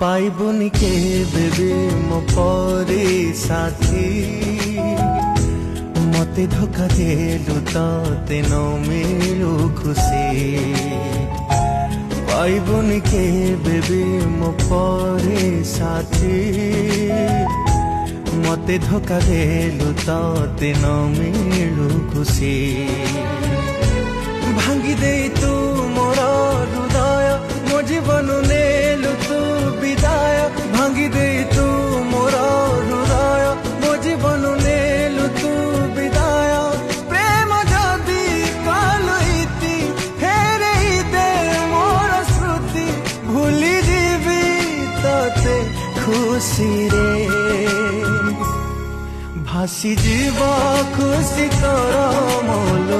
पाइबुनि केबे भी मो परी साथी मते धोखा देलु तते न मिलु खुशी पाइबुनि केबे भी मो परी साथी मते धोखा देलु तते न मिलु खुशी भांगी दे तू मोर हृदय मो जीवन नेलु तू विदाय भांगी दे तू मोर हृदय मो जीवन नेलु तू विदाय प्रेम जदि कालुईति फेरे दे मोर स्मृति भूली जीवी तते खुशी रे भासी जीव खुशी तोर मोल